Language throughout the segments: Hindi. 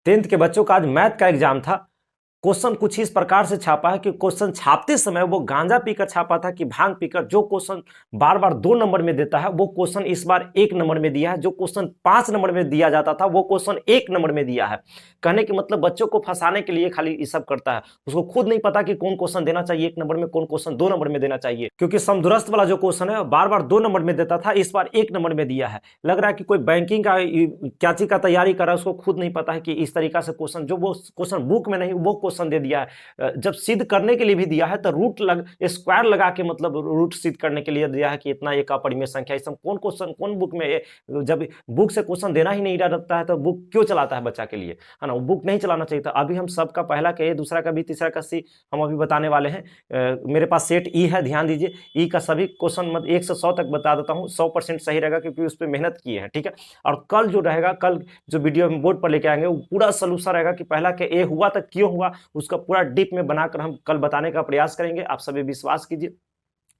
10th के बच्चों का आज मैथ का एग्जाम था। क्वेश्चन कुछ इस प्रकार से छापा है कि क्वेश्चन छापते समय वो गांजा पीकर छापा था कि भांग पीकर। जो क्वेश्चन बार बार 2 नंबर में देता है वो क्वेश्चन इस बार 1 नंबर में दिया है। जो क्वेश्चन 5 नंबर में दिया जाता था वो क्वेश्चन 1 नंबर में दिया है। कहने के मतलब बच्चों को फंसाने के लिए खाली ये सब करता है। उसको खुद नहीं पता कि कौन क्वेश्चन देना चाहिए 1 नंबर में, कौन क्वेश्चन 2 नंबर में देना चाहिए। क्योंकि समदुरस्त वाला जो क्वेश्चन है बार बार 2 नंबर में देता था, इस बार 1 नंबर में दिया है। लग रहा है कि कोई बैंकिंग का क्या चीज का तैयारी कर रहा है, उसको खुद नहीं पता है कि इस तरीका से क्वेश्चन, जो वो क्वेश्चन बुक में नहीं वो क्वेश्चन दे दिया है। जब सिद्ध करने के लिए भी दिया है तो स्क्वायर लगा के, मतलब रूट सिद्ध करने के लिए दिया है कि इतना एक अपरिमेय संख्या। इस कौन क्वेश्चन कौन बुक में जब बुक से क्वेश्चन देना ही नहीं रहता है तो बुक क्यों चलाता है बच्चा के लिए, है ना। बुक नहीं चलाना चाहिए था। अभी हम सबका पहला का ए, दूसरा का बी, तीसरा का सी हम अभी बताने वाले हैं। मेरे पास सेट ई है, ध्यान दीजिए। ई का सभी क्वेश्चन मतलब 1 से 100 तक बता देता हूँ। 100% सही रहेगा क्योंकि उस पर मेहनत किए हैं, ठीक है। और कल जो रहेगा, कल जो वीडियो हम बोर्ड पर लेके आएंगे वो पूरा सोल्यूशन रहेगा कि पहला के ए हुआ तो क्यों हुआ, उसका पूरा डीप में बनाकर हम कल बताने का प्रयास करेंगे। आप सभी विश्वास कीजिए,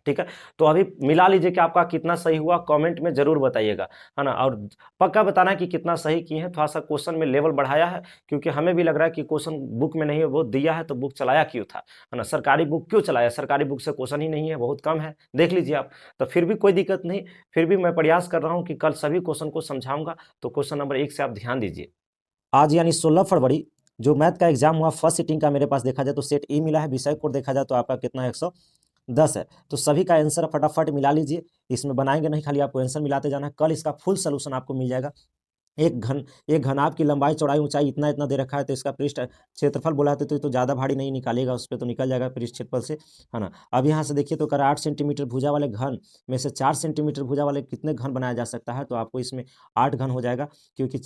ठीक है। तो अभी मिला लीजिए कि आपका कितना सही हुआ, कमेंट में जरूर बताइएगा, है ना। और पक्का बताना है कि कितना सही किए हैं। थोड़ा सा क्वेश्चन में लेवल बढ़ाया है क्योंकि हमें भी लग रहा है कि क्वेश्चन बुक में नहीं है, वो दिया है तो बुक चलाया क्यों था, है ना। सरकारी बुक क्यों चलाया, सरकारी बुक से क्वेश्चन ही नहीं है, बहुत कम है, देख लीजिए आप। तो फिर भी कोई दिक्कत नहीं, फिर भी मैं प्रयास कर रहा हूँ कि कल सभी क्वेश्चन को समझाऊंगा। तो क्वेश्चन नंबर 1 से आप ध्यान दीजिए। आज यानी 16 फरवरी जो मैथ का एग्जाम हुआ, फर्स्ट सीटिंग का मेरे पास देखा जाए तो सेट ई मिला है। विषय कोड देखा जाए तो आपका कितना 110 है। तो सभी का आंसर फटाफट मिला लीजिए। इसमें बनाएंगे नहीं, खाली आपको आंसर मिलाते जाना है। कल इसका फुल सोल्यूशन आपको मिल जाएगा। एक घनाभ की लंबाई चौड़ाई ऊंचाई इतना इतना दे रखा है तो इसका पृष्ठ क्षेत्रफल बोला है तो ज़्यादा भारी नहीं निकालेगा, उस पर तो निकल जाएगा पृष्ठ क्षेत्रफल से, है ना। अब यहाँ से देखिए तो करा 8 सेंटीमीटर भुजा वाले घन में से 4 सेंटीमीटर भुजा वाले कितने घन बनाया जा सकता है, तो आपको इसमें 8 घन हो जाएगा। क्योंकि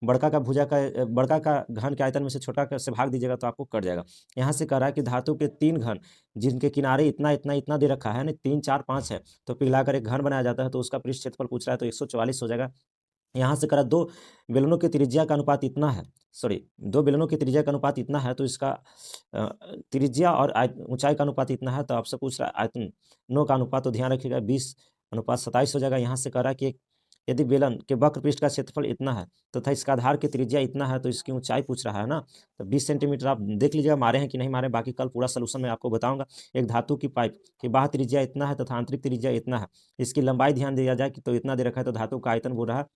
बड़का का घन के आयतन में से छोटा से भाग दीजिएगा तो आपको कट जाएगा। यहाँ से कह रहा है कि धातु के 3 घन जिनके किनारे इतना इतना इतना दे रखा है ना, 3 4 5 है, तो पिघलाकर एक घन बनाया जाता है, तो उसका पृष्ठ क्षेत्रफल पूछ रहा है तो 144 हो जाएगा। यहाँ से करा दो बेलनों की त्रिज्या का अनुपात इतना है, सॉरी, 2 बेलनों की त्रिज्या का अनुपात इतना है, तो इसका त्रिज्या और ऊंचाई का अनुपात इतना है, तो आपसे पूछ रहा है आयतनों का अनुपात, तो ध्यान रखिएगा 20:27 हो जाएगा। यहाँ से कह रहा है कि यदि बेलन के वक्र पृष्ठ का क्षेत्रफल इतना है तथा इसका आधार की त्रिज्या इतना है तो इसकी ऊंचाई पूछ रहा है ना, तो 20 सेंटीमीटर। आप देख लीजिएगा मारे हैं कि नहीं मारे, बाकी कल पूरा सोल्यूशन मैं आपको बताऊंगा। एक धातु की पाइप की बाह्य त्रिज्या इतना है तथा आंतरिक त्रिज्या इतना है, इसकी लंबाई ध्यान दिया जाए कि तो इतना दे रखा है, तो धातु का आयतन बोल रहा है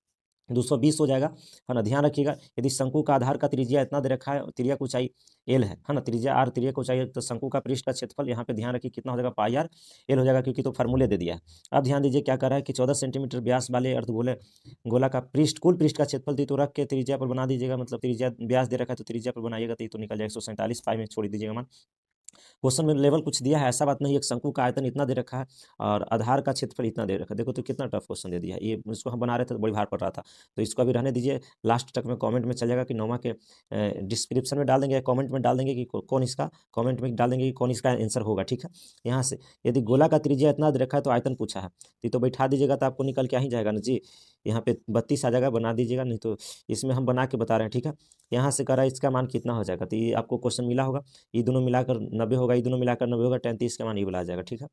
220 हो जाएगा, है ना। ध्यान रखिएगा यदि शंकु का आधार का त्रिज्या इतना दे रखा है, त्रिज्या की ऊंचाई एल है ना, त्रिज्या आर, त्रिज्या की ऊंचाई, तो शंकु का पृष्ठ का क्षेत्रफल यहाँ पे ध्यान रखिए कितना हो जाएगा, पाई आर एल हो जाएगा, क्योंकि तो फार्मूले दे दिया है। अब ध्यान दीजिए क्या कर रहा है कि 14 सेंटीमीटर व्यास वाले अर्धगोले गोला का पृष्ठ, कुल पृष्ठ का क्षेत्रफल दी तो रख के त्रिज्या पर बना दीजिएगा, मतलब त्रिज्या व्यास दे रखा है तो त्रिज्या पर बनाइएगा तो ये तो निकल जाएगा 147 पाई में छोड़ दीजिएगा मान। क्वेश्चन में लेवल कुछ दिया है, ऐसा बात नहीं है। एक शंकु का आयतन इतना दे रखा है और आधार का क्षेत्रफल इतना दे रखा है, देखो तो कितना टफ क्वेश्चन दे दिया है। ये इसको हम बना रहे थे तो बड़ी भार पड़ रहा था, तो इसको अभी रहने दीजिए। लास्ट तक में कमेंट में चल जाएगा कि नौमा के डिस्क्रिप्शन में डाल देंगे, कमेंट में डाल देंगे कि कौन इसका, कमेंट में डाल देंगे कि कौन इसका आंसर होगा, ठीक है। यहाँ से यदि गोला का त्रिज्या इतना दे रखा है तो आयतन पूछा है, तो बैठा दीजिएगा तो आपको निकल के आ ही जाएगा ना जी। यहाँ पे 32 आ जाएगा, बना दीजिएगा, नहीं तो इसमें हम बना के बता रहे हैं, ठीक है। यहाँ से करा इसका मान कितना हो जाएगा, तो ये आपको क्वेश्चन मिला होगा। ये दोनों मिलाकर 90 होगा, ये दोनों मिलाकर 90 होगा, 33 का मान ये वाला आ जाएगा, ठीक है।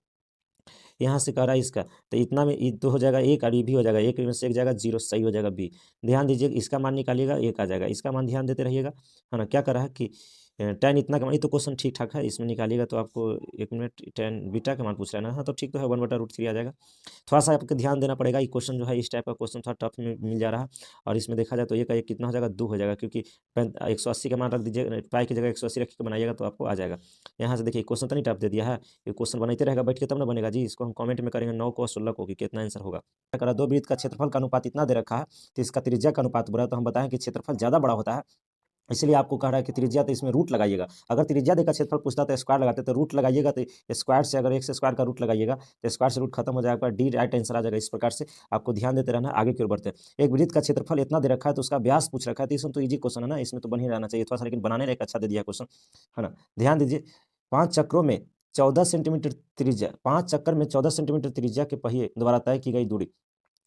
यहाँ से कह रहा है इसका, तो इतना में ये तो हो जाएगा एक और ये भी हो जाएगा, एक में से एक जाएगा जीरो, सही हो जाएगा बी। ध्यान दीजिए इसका मान निकालिएगा, एक आ जाएगा, इसका मान ध्यान देते रहिएगा, है ना। क्या कर रहा है कि टेन इतना का मान, ये तो क्वेश्चन ठीक ठाक है, इसमें निकालिएगा तो आपको 1 मिनट, टेन बीटा का मान पूछ रहा है ना, हाँ तो ठीक तो है, 1/√3 आ जाएगा। थोड़ा सा आपको ध्यान देना पड़ेगा, ये क्वेश्चन जो है इस टाइप का क्वेश्चन थोड़ा टफ में मिल जा रहा है। और इसमें देखा जाए तो एक का एक कितना हो जाएगा, 2 हो जाएगा, क्योंकि 180 का मान रख दीजिए, पाई की जगह 180 रख के बनाइएगा तो आपको आ जाएगा। यहाँ से देखिए क्वेश्चन तो नहीं टफ दे दिया है, ये क्वेश्चन बनाते रहेगा बैठ के तब ना बनेगा जी। इसको हम कमेंट में करेंगे 9 को 16 को कि कितना आंसर होगा। क्या करा, दो वृत्त का क्षेत्रफल का अनुपात इतना दे रखा है तो इसका त्रिज्या का अनुपात बोला, तो हम बताएं कि क्षेत्रफल ज्यादा बड़ा होता है, इसलिए आपको कह रहा है कि त्रिज्या, तो इसमें रूट लगाइएगा। अगर त्रिज्या देकर क्षेत्रफल पूछता तो स्क्वायर लगाते, तो रूट लगाइएगा तो स्क्वायर से, अगर एक से स्क्वायर का रूट लगाइएगा तो स्क्वायर से रूट खत्म हो जाएगा, डी राइट आंसर आ जाएगा। इस प्रकार से आपको ध्यान देते रहना, आगे की ओर बढ़ते हैं। एक वृत्त का क्षेत्रफल इतना दे रखा है तो उसका व्यास पूछ रखा है, तो इसमें तो इजी क्वेश्चन है ना, इसमें तो बन ही रहना चाहिए थोड़ा सा, लेकिन बनाने एक अच्छा दे दिया क्वेश्चन, है ना। ध्यान दीजिए 5 चक्रों में 14 सेंटीमीटर त्रिज्या, 5 चक्कर में 14 सेंटीमीटर त्रिज्या के पहिए द्वारा तय की गई दूरी,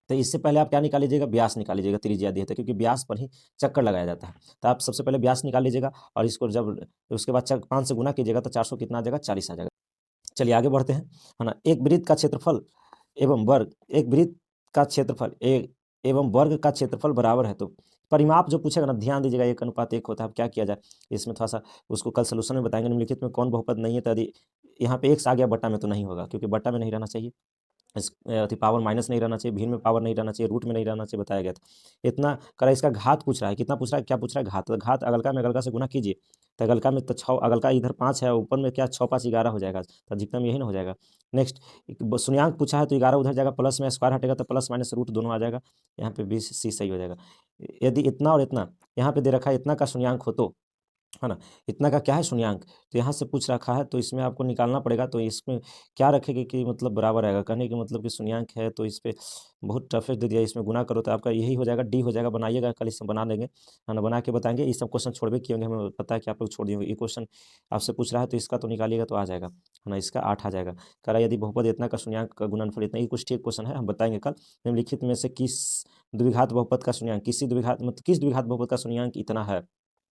तो इससे पहले आप क्या निकाल लीजिएगा, व्यास निकाल लीजिएगा, त्रिज्या दिया था क्योंकि व्यास पर ही चक्कर लगाया जाता है। तो आप सबसे पहले व्यास निकाल लीजिएगा और इसको जब उसके बाद 5 से गुना कीजिएगा तो 400 कितना आ जाएगा, 40 आ जाएगा। चलिए आगे बढ़ते हैं, है ना। एक वृत्त का क्षेत्रफल एवं वर्ग, एक वृत्त का क्षेत्रफल एवं वर्ग का क्षेत्रफल बराबर है, तो परिमाप जो पूछेगा ना, ध्यान दीजिएगा 1:1 होता है। अब क्या किया जाए, इसमें थोड़ा सा उसको कल सोल्यूशन में बताएंगे। निम्नलिखित में कौन बहुपद नहीं है, तो यदि यहाँ पे x आ गया बट्टा में तो नहीं होगा, क्योंकि बट्टा में नहीं रहना चाहिए, इस पावर माइनस नहीं रहना चाहिए, भिन्न में पावर नहीं रहना चाहिए, रूट में नहीं रहना चाहिए, बताया गया था। इतना करा, इसका घात पूछ रहा है, कितना पूछ रहा है, क्या पूछ रहा है, घात। तो घात अगलका में अगलका से गुना कीजिए, तो अगलका में तो 6, अगलका इधर 5 है, ऊपर में क्या 6 5 11 हो जाएगा, तो अधिकतम यही ना हो जाएगा। नेक्स्ट शून्यंक पूछा है, तो 11 उधर जाएगा, प्लस में स्क्वायर हटेगा तो प्लस माइनस रूट दोनों आ जाएगा, यहाँ पे 20 सही हो जाएगा। यदि इतना और इतना यहाँ पे दे रखा है, इतना का शून्यंक हो तो, है ना, इतना का क्या है शून्यंक, तो यहाँ से पूछ रखा है, तो इसमें आपको निकालना पड़ेगा। तो इसमें क्या रखेंगे कि मतलब बराबर आएगा, कहने की मतलब कि शून्यंक है, तो इस पे बहुत टफेस्ट दे दिया, इसमें गुना करो तो आपका यही हो जाएगा, डी हो जाएगा। बनाइएगा, कल इसमें बना देंगे, है ना, बना के बताएंगे। ये सब क्वेश्चन छोड़बे किए होंगे, हमें पता है कि आप लोग छोड़ दिए। ये क्वेश्चन आपसे पूछ रहा है, तो इसका तो निकालिएगा तो आ जाएगा, है ना, इसका 8 आ जाएगा। कह रहा है यदि बहुपद इतना का शून्यंक का गुणनफल इतना, ये कुछ ठीक क्वेश्चन है, हम बताएंगे कल। निम्नलिखित में से किस द्विघात बहुपद का शून्यंक, किसी द्विघात मतलब किस द्विघात बहुपद का शून्यंक इतना है,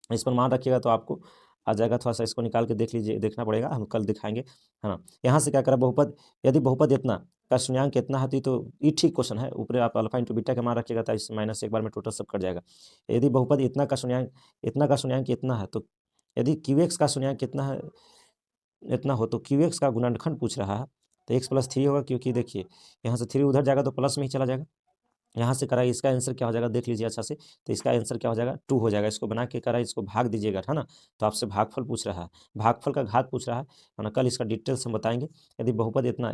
इस पर मान रखिएगा तो आपको आ जाएगा। थोड़ा सा इसको निकाल के देख लीजिए, देखना पड़ेगा, हम कल दिखाएंगे, है ना। यहाँ से क्या करा, बहुपद यदि बहुपद इतना का शून्यंक कितना है, तो ये ठीक क्वेश्चन है। ऊपर आप अल्फा इंटू बीटा का मान रखिएगा, तो इस माइनस एक बार में टोटल सब कट जाएगा। यदि बहुपद इतना का शून्यंक इतना है, तो यदि क्यू एक्स का शून्यंक कितना है, इतना हो, तो क्यू एक्स का गुणनखंड पूछ रहा है, तो एक्स प्लस 3 होगा, क्योंकि देखिए यहाँ से 3 उधर जाएगा तो प्लस में ही चला जाएगा। यहाँ से करा, इसका आंसर क्या हो जाएगा देख लीजिए अच्छा से, तो इसका आंसर क्या हो जाएगा 2 हो जाएगा। इसको बना के करा, इसको भाग दीजिएगा, है ना, तो आपसे भागफल पूछ रहा है, भागफल का घात पूछ रहा है ना। कल इसका डिटेल्स हम बताएंगे। यदि बहुपद इतना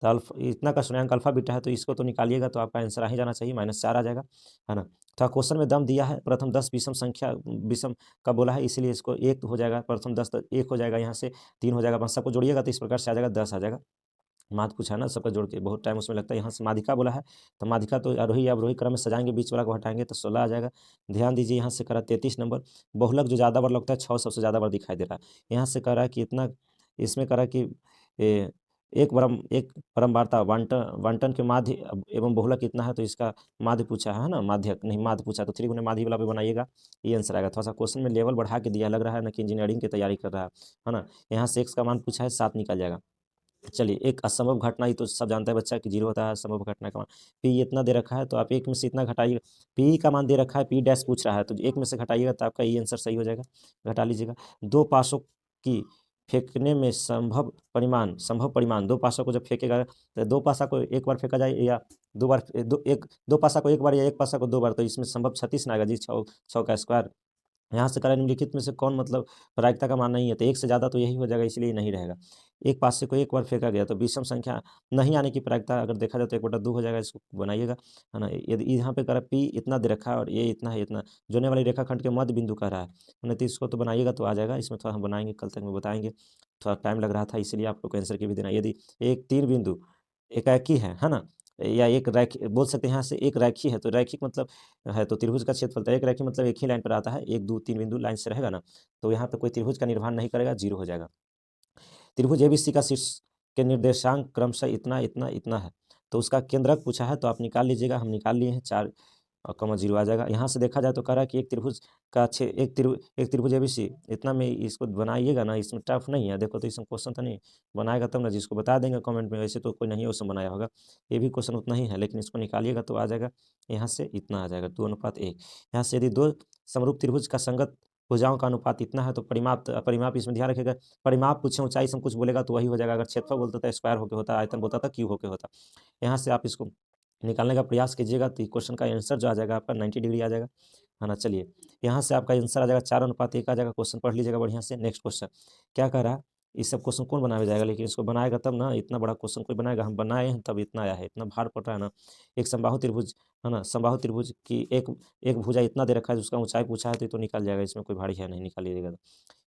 तो इतना का शून्यंक अल्फा बीटा है, तो इसको तो निकालिएगा, तो आपका आंसर आ ही जाना चाहिए, -4 आ जाएगा, है ना। तो क्वेश्चन में दम दिया है, प्रथम 10 विषम संख्या, विषम का बोला है, इसीलिए इसको 1 हो जाएगा, प्रथम 10 तो 1 हो जाएगा, यहाँ से 3 हो जाएगा, बस सबको जोड़िएगा तो इस प्रकार से आ जाएगा, 10 आ जाएगा। माध्य पूछा है ना, सबका जोड़ के बहुत टाइम उसमें लगता है। यहाँ से माध्यिका बोला है, तो माध्यिका तो आरोही अवरोही क्रम में सजाएंगे, बीच वाला को हटाएंगे तो 16 आ जाएगा। ध्यान दीजिए, यहाँ से करा 33 नंबर, बहुलक जो ज़्यादा बार लगता है 6 सबसे ज़्यादा बार दिखाई दे रहा है। यहाँ से कह रहा है कि इतना, इसमें कह रहा है कि एक परम वार्ता वांटन के माध्य एवं बहुलक कितना है, तो इसका माध्य पूछा है ना, माध्यक नहीं माध्य पूछा, तो 3 गुने माध्य वाला भी बनाइएगा, ये आंसर आएगा। थोड़ा सा क्वेश्चन में लेवल बढ़ा के दिया, लग रहा है ना कि इंजीनियरिंग की तैयारी कर रहा है ना। यहाँ से x का मान पूछा है, 7 निकल जाएगा। चलिए, एक असंभव घटना, ही तो सब जानता है बच्चा कि 0 होता है असंभव घटना का मान। पी इतना दे रखा है, तो आप एक में से इतना घटाइएगा, पी का मान दे रखा है, पी डैश पूछ रहा है, तो एक में से घटाइएगा तो आपका ये आंसर सही हो जाएगा, घटा लीजिएगा। दो पासों की फेंकने में संभव परिमाण, दो पासों को जब फेंकेगा, तो दो पासा को एक बार फेंका जाए या दो बार, दो पासा को एक बार या एक पासा को दो बार, तो इसमें संभव 36 ना आएगा जी, 6 का स्क्वायर। यहाँ से करें निम्नलिखित में से कौन मतलब प्रायिकता का मान नहीं है, तो एक से ज़्यादा तो यही हो जाएगा, इसलिए नहीं रहेगा। एक पासे को एक बार फेंका गया, तो विषम संख्या नहीं आने की प्रायिकता अगर देखा जाए तो 1/2 हो जाएगा, इसको बनाइएगा, है ना। यदि यहाँ पे करा पी इतना दे रखा है और ये इतना है, इतना जोड़ने वाली रेखाखंड के मध्य बिंदु कह रहा है ना, तो इसको तो बनाइएगा तो आ जाएगा। इसमें थोड़ा हम बनाएंगे, कल तक में बताएंगे, थोड़ा टाइम लग रहा था, इसीलिए आप लोग को आंसर की भी देना। यदि एक 3 बिंदु एकाकी है ना, या एक रैख बोल सकते हैं, यहाँ से एक रैखी है, तो रैखिक मतलब है, तो त्रिभुज का क्षेत्रफल, तो एक रैखिक मतलब एक ही लाइन पर आता है, 1 2 3 बिंदु लाइन से रहेगा ना, तो यहाँ पे कोई त्रिभुज का निर्माण नहीं करेगा, 0 हो जाएगा। त्रिभुज एबीसी का शीर्ष के निर्देशांक क्रमशः इतना इतना इतना है, तो उसका केंद्रक पूछा है, तो आप निकाल लीजिएगा, हम निकाल लिए हैं, 4 और कमा 0 आ जाएगा। यहाँ से देखा जाए तो कह रहा है कि एक त्रिभुज का एक त्रिभुज एबीसी इतना में, इसको बनाइएगा ना, इसमें टफ नहीं है, देखो तो इसमें क्वेश्चन तो नहीं बनाएगा तब ना, जिसको बता देंगे कमेंट में, वैसे तो कोई नहीं उसमें बनाया होगा, ये भी क्वेश्चन उतना ही है, लेकिन इसको निकालिएगा तो आ जाएगा, यहाँ से इतना आ जाएगा 2:1। यहाँ से यदि दो समरूप त्रिभुज का संगत भुजाओं का अनुपात इतना है, तो परिमाप इसमें ध्यान रखिएगा, परिमाप पूछे ऊंचाई से हम कुछ बोलेगा तो वही हो जाएगा, अगर क्षेत्रफल बोलता था स्क्वायर होके होता, आयतन बोलता था क्यूब होके होता। यहाँ से आप इसको निकालने का प्रयास कीजिएगा, तो क्वेश्चन का आंसर जो आ जाएगा आपका 90 डिग्री आ जाएगा, है ना। चलिए, यहाँ से आपका आंसर आ जाएगा 4:1 आ जाएगा। क्वेश्चन पढ़ लीजिएगा बढ़िया से। नेक्स्ट क्वेश्चन क्या कह रहा है, इस सब क्वेश्चन कौन बनाया जाएगा, लेकिन इसको बनाएगा तब ना, इतना बड़ा क्वेश्चन कोई बनाएगा, हम बनाए हैं तब इतना आया है, इतना भार पड़ रहा है ना। एक समबाहु त्रिभुज, है ना, समबाहु त्रिभुज की एक भुजा इतना दे रखा है, उसका ऊंचाई पूछा है, तो ये तो निकल जाएगा, इसमें कोई भारी है नहीं, निकालिएगा।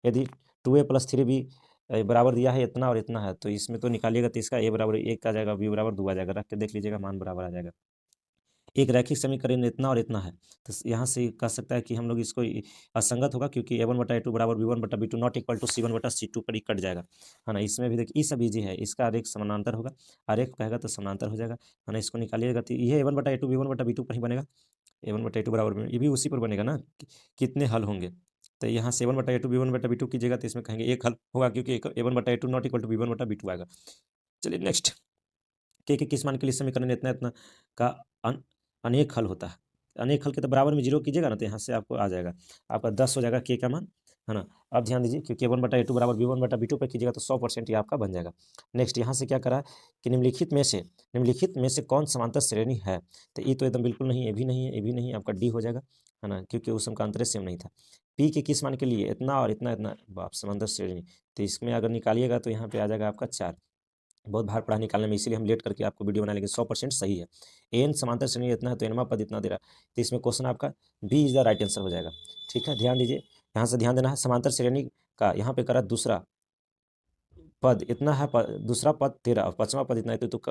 यदि 2a + 3b बराबर दिया है इतना और इतना है, तो इसमें तो निकालिएगा, तो इसका a बराबर 1 आ जाएगा, b बराबर 2 आ जाएगा, रख के देख लीजिएगा, मान बराबर आ जाएगा। एक रैखिक समीकरण इतना और इतना है, तो यहाँ से कह सकता है कि हम लोग इसको असंगत होगा, क्योंकि a1/a2 बराबर b1/b2 not equal to c1/c2 पर ही कट जाएगा, है ना। इसमें भी देखिए, ये सब इजी है, इसका आरेख समानांतर होगा, आरेख कहेगा तो समानांतर हो जाएगा, है ना। इसको निकालिएगा तो ये a1/a2 b1/b2 पर ही बनेगा, a1/a2 बराबर ये भी उसी पर बनेगा ना, कितने हल होंगे, तो यहाँ से a1/a2 b1/b2 कीजिएगा, तो इसमें कहेंगे एक हल होगा, क्योंकि a1/a2 not equal to b1/b2 आएगा। चलिए नेक्स्ट, के किस मान के लिए समीकरण इतना इतना का अनेक हल होता है, अनेक हल के तो बराबर में 0 कीजिएगा ना, तो यहाँ से आपको आ जाएगा, आपका 10 हो जाएगा के का मान, है ना। अब ध्यान दीजिए, क्योंकि a1/a2 बराबर b1/b2 पे कीजिएगा तो 100% ये आपका बन जाएगा। नेक्स्ट यहाँ से क्या करा है कि निम्नलिखित में से कौन समांतर श्रेणी है, तो ये तो एकदम बिल्कुल नहीं, ये भी नहीं है, ये भी नहीं है, आपका डी हो जाएगा, है ना, क्योंकि उस समय का अंतर सेम नहीं था। पी के किस मान के लिए इतना और इतना इतना, बाप समांतर श्रेणी, तो इसमें अगर निकालिएगा तो यहाँ पे आ जाएगा आपका 4। बहुत भार पड़ा निकालने में, इसीलिए हम लेट करके आपको वीडियो बना लेंगे, 100% सही है। एन समांतर श्रेणी इतना है तो एनवा पद इतना दे रहा है, तो इसमें क्वेश्चन आपका B is the right answer हो जाएगा। ठीक है, ध्यान दीजिए, यहाँ से ध्यान देना है, समांतर श्रेणी का यहाँ पे करा दूसरा पद इतना है, दूसरा पद 13 और पांचवा पद इतना है, तो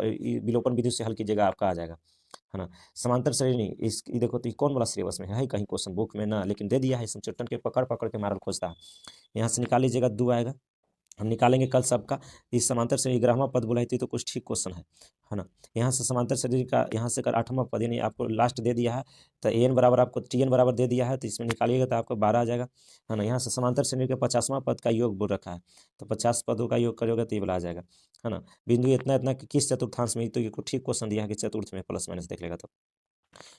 विलोपन विधि से हल कीजिएगा, आपका आ जाएगा, है ना। समांतर श्रेणी इस देखो, तो कौन वाला सिलेबस में है कहीं क्वेश्चन बुक में ना, लेकिन दे दिया है, चट्टन के पकड़ पकड़ के मारल खोजता है। यहाँ से निकाल लीजिएगा, 2 आएगा, हम निकालेंगे कल सबका। इस समांतर श्रेणी 11वां पद बोला है तो कुछ ठीक क्वेश्चन है ना। यहाँ से समांतर श्रेणी का यहाँ से कर 8वां पद, यानी आपको लास्ट दे दिया है, तो एन बराबर आपको टी एन बराबर दे दिया है, तो इसमें निकालिएगा तो आपको 12 आ जाएगा, है ना। यहाँ से समांतर श्रेणी के 50वां पद का योग बोल रखा है, तो 50 पदों का योग करोगे तो ये वाला आ जाएगा, है ना। बिंदु इतना इतना कि किस चतुर्थांश में, तो ये ठीक क्वेश्चन दिया है कि चतुर्थ में, प्लस माइनस देख लेगा तो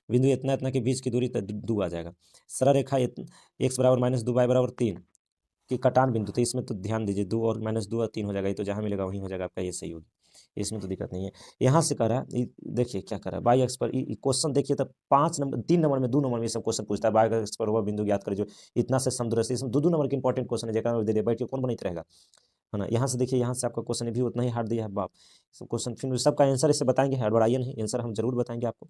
बिंदु इतना इतना के बीच की दूरी तो 2 आ जाएगा। सरल रेखा एक्स बराबर -2 y बराबर 3 कि कटान बिंदु, तो इसमें तो ध्यान दीजिए, 2 और -2 और 3 हो जाएगा, ये तो जहाँ मिलेगा वहीं हो जाएगा आपका, ये सही होगी, इसमें तो दिक्कत नहीं है। यहाँ से कह रहा है, देखिए क्या कर रहा है, बाई अक्ष पर क्वेश्चन देखिए, तो 5 नंबर 3 नंबर में 2 नंबर में सब क्वेश्चन पूछता है, बाई अक्ष पर वह बिंदु ज्ञात करे जो इतना से समदूरस्थ, इसमें 2 नंबर के इंपॉर्टेंट क्वेश्चन है, जगह दे दे बैठ के कौन बनते रहेगा, है ना। यहाँ से देखिए, यहाँ से आपका क्वेश्चन भी उतना ही हार्ड दिया है बाप, क्वेश्चन फिर सबका आंसर इसे बताएंगे, हड़बड़ाइए नहीं, आंसर हम जरूर बताएंगे आपको।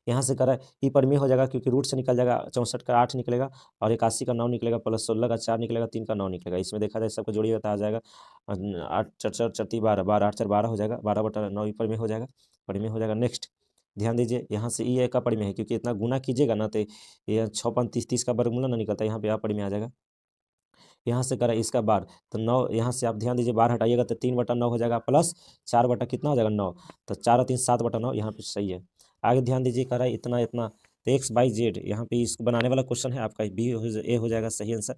यहाँ से करा ई पर में हो जाएगा, क्योंकि रूट से निकल जाएगा, 64 का 8 निकलेगा, और 81 का 9 निकलेगा, प्लस 16 का 4 निकलेगा, 3 का 9 निकलेगा, इसमें देखा जाए सबको जोड़िएगा तो आ जाएगा 8 4 4 4 12 12 8 4 12 हो जाएगा, 12/9 ई पर में हो जाएगा, पर में हो जाएगा। नेक्स्ट ध्यान दीजिए, यहाँ से ई का पर में है, क्योंकि इतना गुना कीजिएगा ना, तो ये 6×5 = 30 का वर्गमूल ना निकलता है, यहाँ पे आ पर में आ जाएगा। यहाँ से करा इसका बार, तो 9, यहाँ से आप ध्यान दीजिए, बार हटाइएगा तो 3/9 हो जाएगा, प्लस 4 बटा कितना हो जाएगा 9, तो 4 और 3 7/9, यहाँ पे सही है। आगे ध्यान दीजिए, करा इतना इतना, तो x/z, यहाँ पे इसको बनाने वाला क्वेश्चन है आपका, ए हो जाएगा सही आंसर।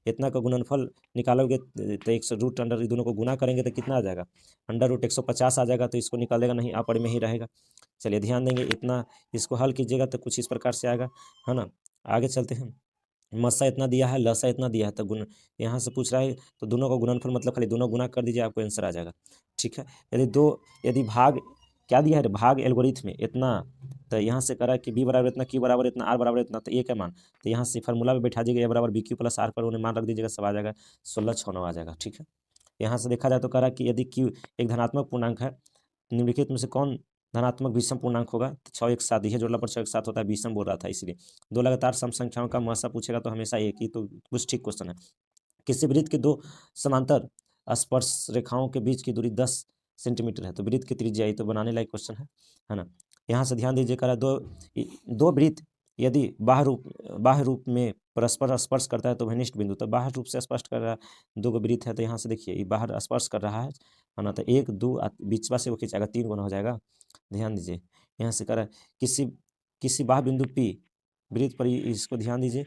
इतना का गुणनफल निकालोगे तो 100√अंडर, दोनों को गुना करेंगे तो कितना आ जाएगा, √150 आ जाएगा, तो इसको निकालेगा नहीं, आपड़ में ही रहेगा। चलिए ध्यान देंगे, इतना इसको हल कीजिएगा तो कुछ इस प्रकार से आएगा, है ना। आगे चलते हैं, मस्सा इतना दिया है, लसा इतना दिया है, तो गुण यहाँ से पूछ रहा है, तो दोनों का गुणनफल मतलब खाली दोनों गुना कर दीजिए, आपको आंसर आ जाएगा। ठीक है, यदि भाग क्या दिया है, भाग एल्गोरिथम में इतना, तो यहाँ से करा कि बी बराबर इतना, क्यू बराबर इतना, आर बराबर इतना, तो ए का मान, तो यहाँ से फार्मूला में बैठा दीजिएगा, ए बराबर बी क्यू प्लस आर पर उन्हें मान रख दीजिएगा, सब आ जाएगा 16/6 आ जाएगा। ठीक है, यहाँ से देखा जाए तो करा कि यदि क्यू एक धनात्मक पूर्णांक है, निम्नलिखित में से कौन धनात्मक विषम पूर्णांक होगा, तो 6 एक 7, यह जोड़ला पर 6 एक 7 होता है, विषम बोल रहा था इसलिए। 2 लगातार सम संख्याओं का महसा पूछेगा तो हमेशा एक ही, तो कुछ ठीक क्वेश्चन है। किसी वृत्त के 2 समांतर स्पर्श रेखाओं के बीच की दूरी 10 सेंटीमीटर है, तो वृत्त की त्रिज्या, ये तो बनाने लायक क्वेश्चन है ना। यहाँ से ध्यान दीजिए, करा दो वृत्त यदि बाह्य रूप में परस्पर स्पर्श करता है तो घनिष्ठ बिंदु, तो बाह्य रूप से स्पर्श कर रहा है, 2 वृत्त है, तो यहाँ से देखिए ये बाहर स्पर्श कर रहा है ना, तो 1 2 बीचवा से वो खींचाएगा, 3 गुना हो जाएगा। ध्यान दीजिए, यहाँ से करा किसी किसी बाह्य बिंदु P वृत्त पर, इसको ध्यान दीजिए,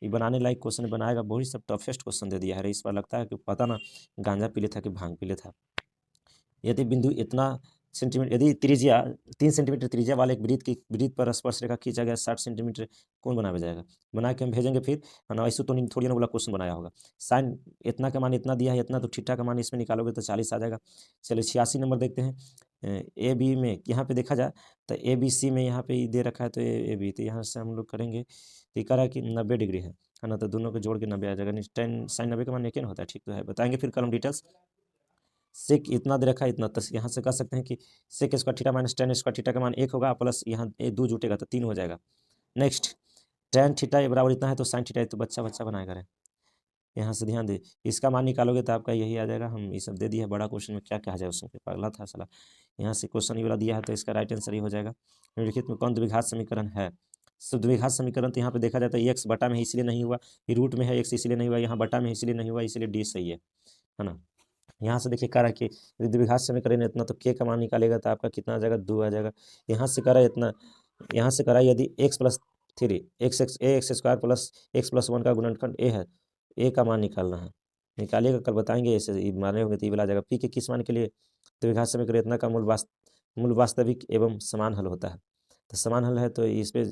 ये बनाने लायक क्वेश्चन बनाएगा, बहुत ही सब टफेस्ट क्वेश्चन दे दिया है, इस बार लगता है कि पता ना गांजा पी लेता कि भांग पी लेता। यदि बिंदु इतना सेंटीमीटर, यदि त्रिज्या 3 सेंटीमीटर त्रिज्या वाले एक वृत्त पर स्पर्श रेखा खींचा गया 60 सेंटीमीटर, कौन बना भेजाएगा, बना के हम भेजेंगे फिर, है ना। ऐसे तो नहीं, थोड़ी ना बोला क्वेश्चन बनाया होगा। साइन इतना का मान इतना दिया है इतना, तो थीटा का मान इसमें निकालोगे तो 40 आ जाएगा। चलिए 86 नंबर देखते हैं, ए बी में यहाँ पे देखा जाए तो ए बी सी में यहाँ पे दे रखा है, तो ए बी, तो यहाँ से हम लोग करेंगे, तो कह रहा है कि 90 डिग्री है ना, तो दोनों को जोड़ के 90 आ जाएगा, टेन साइन 90 का मान एक ही होता है, ठीक तो है, बताएंगे फिर कल हम डिटेल्स। सेक इतना दे रखा है इतना, तो यहाँ से कह सकते हैं कि sec square theta minus tan square theta का मान 1 होगा, प्लस यहाँ 2 जुटेगा तो 3 हो जाएगा। नेक्स्ट टेन थीटा ये बराबर इतना है, तो साइन थीटा तो बच्चा बच्चा बनाएगा रहे। यहाँ से ध्यान दे, इसका मान निकालोगे तो आपका यही आ जाएगा, हम ये सब दे दिया है, बड़ा क्वेश्चन में क्या क्या आ जाए उसमें पगला था साला। यहाँ से क्वेश्चन ये वाला दिया है, तो इसका राइट आंसर ही हो जाएगा। निम्नलिखित में कौन द्विघात समीकरण है, तो द्विघात समीकरण, तो यहाँ पे देखा जाता है एक्स बटा में इसलिए नहीं हुआ, रूट में है एक्स इसलिए नहीं हुआ, यहाँ बटा में इसलिए नहीं हुआ, इसलिए डी सही है ना। यहाँ से देखिए करा कि यदि द्विघात समीकरण इतना, तो के का मान निकालेगा तो आपका कितना आ जाएगा, 2 आ जाएगा। यहाँ से करा इतना, यहाँ से करा यदि x+3 x square plus x+1 का गुणनखंड ए है, ए का मान निकालना है, निकालिएगा, कल बताएंगे, ऐसे माने होंगे तो ये वाला आ जाएगा। पी के किस मान के लिए द्विघात समीकरण इतना का मूल वास्तविक एवं समान हल होता है, तो समान हल है, तो इस पे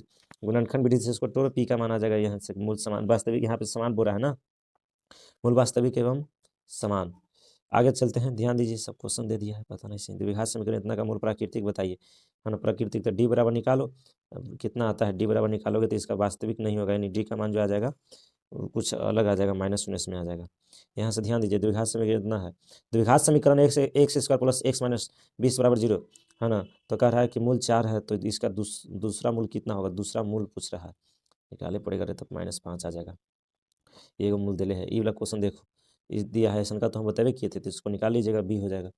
गुणनखंड विधि से इसको तोड़ो, पी का मान आ जाएगा यहाँ से मूल समान वास्तविक, यहाँ पे समान बोल रहा है ना, मूल वास्तविक एवं समान। आगे चलते हैं, ध्यान दीजिए, सब क्वेश्चन दे दिया है, पता नहीं सही। द्विघात समीकरण इतना का मूल प्राकृतिक बताइए, है ना। प्राकृतिक तो डी बराबर निकालो, अब कितना आता है, डी बराबर निकालोगे तो इसका वास्तविक नहीं होगा, यानी डी का मान जो आ जाएगा कुछ अलग आ जाएगा, -19 में आ जाएगा। यहाँ से ध्यान दीजिए, द्विघात समीकरण इतना है, द्विघात समीकरण x square plus x minus 20 बराबर 0, है ना। तो कह रहा है कि मूल 4 है, तो इसका दूसरा मूल कितना होगा, दूसरा मूल पूछ रहा है, निकाले पड़ेगा, तो -5 आ जाएगा। ये मूल दिले है, ये वाला क्वेश्चन देखो, इस दिया है ऐसा का, तो हम बतावे किए थे, तो इसको निकाल लीजिएगा, बी हो जाएगा।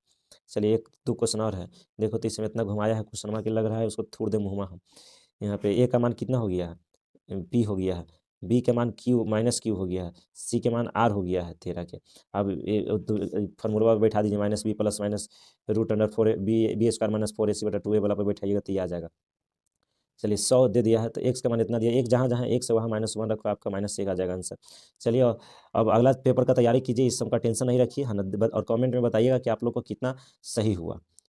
चलिए एक दो क्वेश्चन और है, देखो तो इसमें इतना घुमाया है क्वेश्चन के, लग रहा है उसको थोड़ दे मुँहमा हम। यहाँ पे ए का मान कितना हो गया है, पी हो गया है, बी के मान क्यू -क्यू हो गया है, सी के मान आर हो गया है 13 के। अब फार्मूला पर बैठा दीजिए, -b plus minus √4 B square minus 4ac/2a वाला पर बैठाइएगा तो ये आ जाएगा। चलिए 100 दे दिया है, तो x का मान इतना दिया, एक जहाँ जहाँ x है वहाँ -1 रखो, आपका -1 आ जाएगा आंसर। चलिए अब अगला पेपर का तैयारी कीजिए, इस सब का टेंशन नहीं रखिए, है ना। और कमेंट में बताइएगा कि आप लोग को कितना सही हुआ।